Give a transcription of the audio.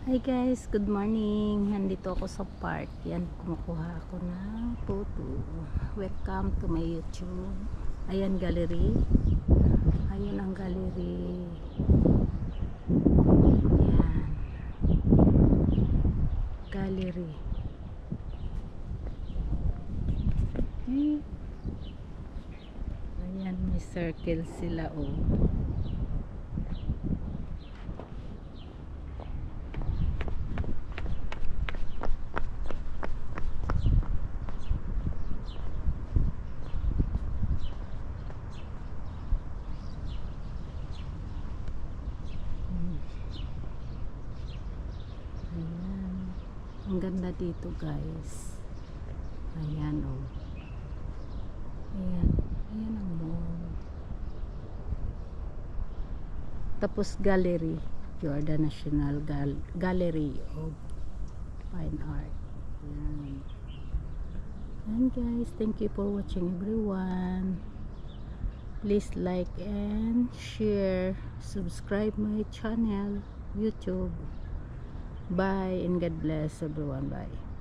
Hi guys, good morning. Nandito ako sa park. Yan, kumukuha ako ng photo. Welcome to my YouTube. Ayan, gallery. Ayan ang gallery. Ayan. Gallery. Okay. Ayan, may circle sila oh. Ayan. Ang ganda dito guys. Ayan oh. Ayan. Ayan ang mall. Tapos gallery. Jordan National Gallery of Fine Art. Ayan. And guys, thank you for watching everyone. Please like and share. Subscribe my channel, YouTube. Bye and God bless everyone. Bye.